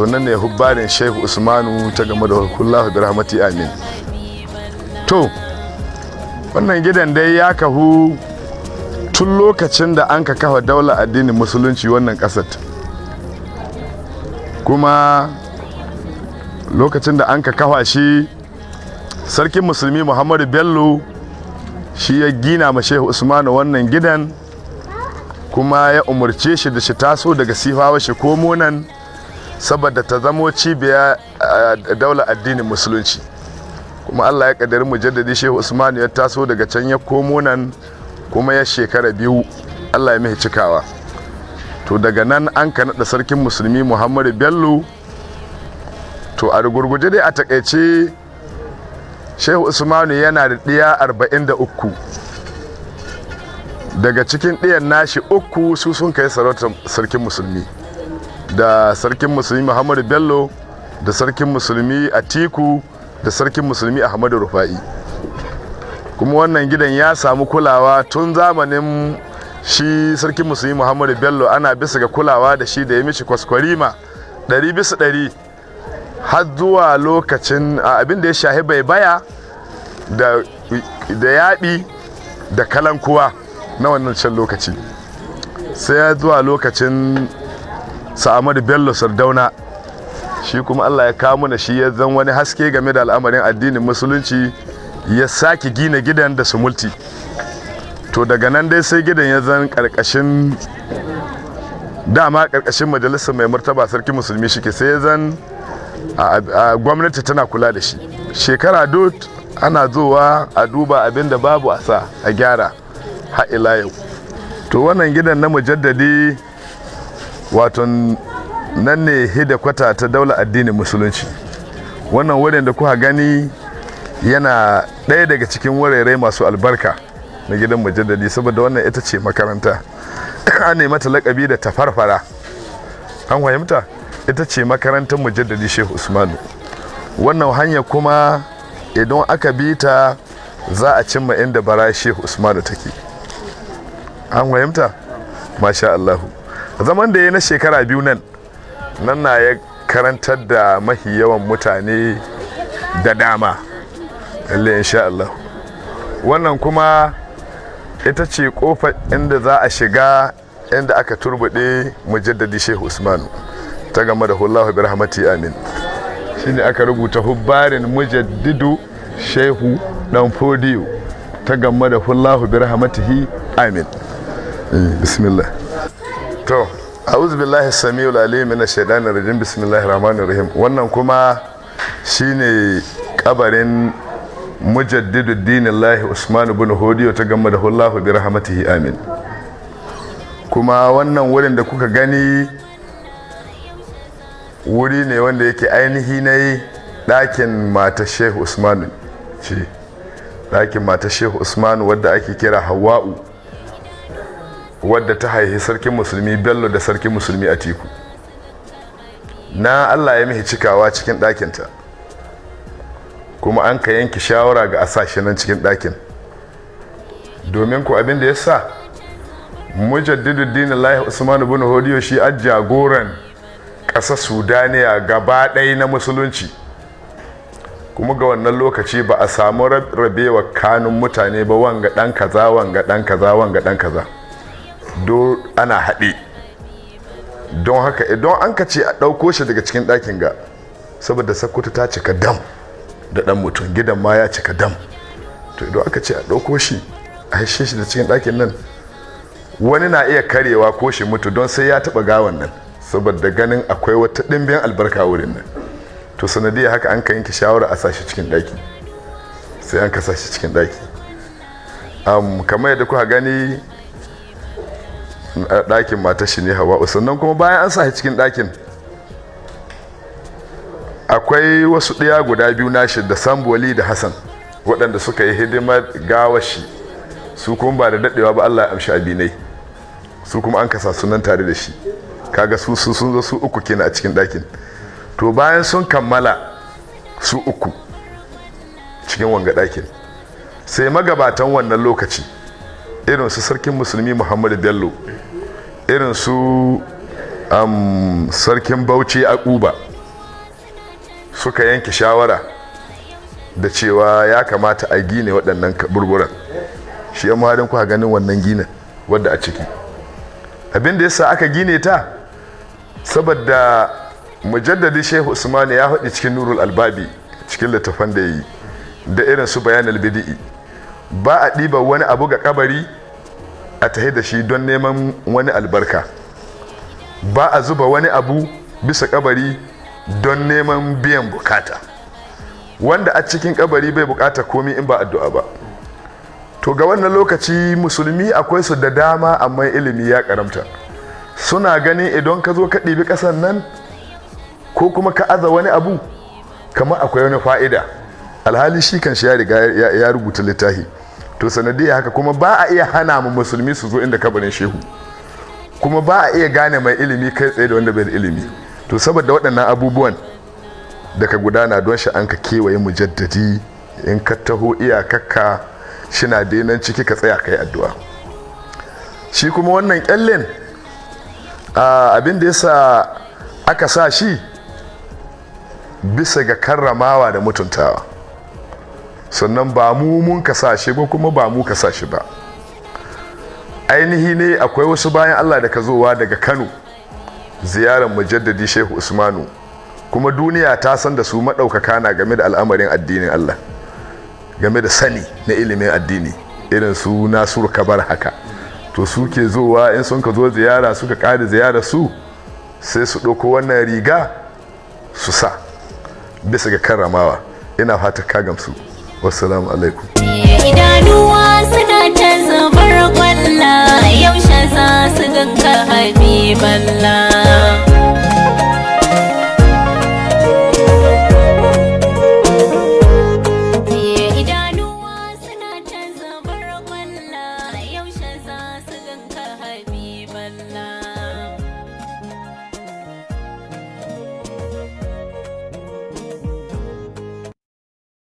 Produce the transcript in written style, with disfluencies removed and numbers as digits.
to nan ne hubbarin Shehu Usmanu ta game da kullahu bi rahmati amin. To wannan gidan dai ya kahu tun lokacin da an ka kafa daular addinin musulunci wannan ƙasar, kuma lokacin da an ka kafa shi sarkin musulmi Muhammadu Bello shi ya gina ma Shehu Usmanu wannan gidan, kuma ya umarce shi da shi taso daga Sifawa shi komo nan saboda ta zamo cibiya daular addinin musulunci. Kuma Allah ya kaddari mujaddadi Shehu Usmanu ya taso daga can ya komo nan, kuma ya shekara 2 Allah ya mai cikawa. To daga nan an ka naɗa sarkin musulmi Muhammadu Bello. To a gurguje dai a takaice Shehu Usmanu yana da ɗiya 43, daga cikin ɗiyan nashi 3 su sun kai sarautar sarkin musulmi, da sarkin musulmi Muhammadu Bello, da sarkin musulmi Atiku, da sarkin musulmi Ahmadu Rufa'i. Kuma wannan gidan ya samu kulawa tun zamanin shi sarkin musulmi Muhammadu Bello, ana bisa ga kulawa da shi da ya mishi kwaskwarima 100% har zuwa lokacin abin da ya shahi bai baya da yaɗi da kalankuwa na wannan can lokaci, sai ya zuwa lokacin Sa'amadu Bello Sardauna, shi kuma Allah ya kawo mana shi ya zan wani haske game da al'amarin addinin musulunci, ya sake gina gidan da sumulti. To daga nan dai sai gidan ya zan karkashin dama karkashin majalisar mai martaba sarki musulmi shike, sai ya zan a gwamnati tana kula da shi shekara dot, ana zuwa a duba abin da babu a sa a gyara har ila yau. To wannan gidan na mujaddadi wato nan ne hidakwata ta daular addinin musulunci. Wannan wurin da kuka gani yana ɗaya daga cikin wurare masu albarka na gidan mujaddadi, saboda wannan ita ce makaranta. An nemi mata lakabi da tafarfara, an fahimta, ita ce makarantar mujaddadi Shehu Usmanu. Wannan hanya kuma idan aka bi ta za a cimma inda bara Shehu Usmanu take, an fahimta, masha Allahu. Zaman da ya na shekara 2 nan na ya karantar da mahi yawan mutane da dama, lalle insha Allah. Wannan kuma ita ce kofar inda za a shiga inda aka turbuɗe mujaddadi Shehu Usmanu ta game da hullahu bi rahmati amin. Shine aka rubuta hubbarin mujaddidu Shehu Dan Fodiyo ta game da hullahu bi rahmatihi amin. Bismillah. To a'udhu billahi samiul alim minash shaitanir rajim, bismillahir rahmanir rahim. Wannan kuma shine kabarin mujaddidu dinillahi Usman ibn Hodiyo ta game da hullahu bi rahmatihi amin. Kuma wannan wurin da kuka gani wuri ne wanda yake ainihi ne ɗakin mata Shehu Usman ce, ɗakin mata Shehu Usman wadda ake kira Hawwa'u, wadda ta haihi sarkin musulmi Bello da sarkin musulmi Atiku. Na Allah ya mihi cikawa cikin ɗakinta, kuma an ka yanke shawara ga asashe nan cikin ɗakin, domin ku abin da ya sa mujaddidu dinillahi Usman ibn Hodiyo shi a jagoran ƙasar Sudaniya gaba ɗaya na musulunci. Kuma ga wannan lokaci ba a samu rabewa kanun mutane ba, wanga ɗan kaza wanga ɗan kaza wanga ɗan kaza, do ana haɗe. Don haka idan an ka ce a ɗauko shi daga cikin ɗakin ga, saboda Sokoto ta cika dam da ɗan mutum, gidan ma ya cika dam, to idan aka ce a ɗauko shi a haishe shi da cikin ɗakin nan, wani na iya karewa ko shi mutu don sai ya taɓa gawan nan, saboda ganin akwai wata ɗimbin albarka wurin nan. To sanadiyya haka an ka yanke shawara a sashi cikin ɗaki, sai an ka sashi cikin ɗaki. Kamar yadda kuka gani ɗakin matar shi ne Hawa'u. Sannan kuma bayan an sashi cikin ɗakin akwai wasu ɗaya guda 2 nashi da Samboli da Hassan, waɗanda suka yi hidimar gawashi, su kuma ba da daɗewa ba Allah ya amshi abinai, su kuma an kasa sunan tare da shi. Kaga su sun zo su 3 kenan a cikin ɗakin. To bayan sun kammala su 3 cikin wanga ɗakin, sai magabatan wannan lokaci irin su sarkin musulmi Muhammadu Bello, irin su sarkin Bauchi Akuba, suka yanke shawara da cewa ya kamata a gine waɗannan kaburburan. Shi ya muhadin kuka ganin wannan ginin wadda a ciki. Abin da yasa aka gine ta saboda mujaddadi Shehu Usman ya faɗi cikin Nurul Albabi cikin littafan da yi da irin su Bayanul Bidi'i, ba a ɗiba wani abu ga kabari a tahi da shi don neman wani albarka, ba a zuba wani abu bisa kabari don neman biyan bukata. Wanda a cikin kabari bai bukata komi in ba addu'a ba. To ga wannan lokaci musulmi akwai su da dama amma ilimi ya karamta, suna ganin idan ka zo ka ɗibi ƙasar nan ko kuma ka aza wani abu kamar akwai wani fa'ida, alhali shi kan shi ya riga ya rubuta littafi. To sanadiyya haka kuma ba a iya hana mu musulmi su zo inda kabarin shehu, kuma ba a iya gane mai ilimi kai tsaye da wanda bai da ilimi. To saboda waɗannan abubuwan da ka gudana don shi an ka kewaye mujaddadi, in ka taho iyakakka shina denan ciki ka tsaya kai addu'a. Shi kuma wannan kyallen abin da yasa aka sa shi bisa ga karramawa da mutuntawa, sannan ba mu mun ka sa shi ba kuma ba mu ka sa shi ba. Ainihi ne akwai wasu bayan Allah da ka zowa daga Kano ziyarar mujaddadi Shehu Usmanu, kuma duniya ta san da su maɗaukaka na game da al'amarin addinin Allah, game da sani na ilimin addini, irin su Nasiru Kabar haka. To su ke zowa in sun ka zo ziyara suka ƙari ziyarar su sai su ɗauko wannan riga su sa bisa ga karramawa. Ina fata ka gamsu. Wassalamu alaikum.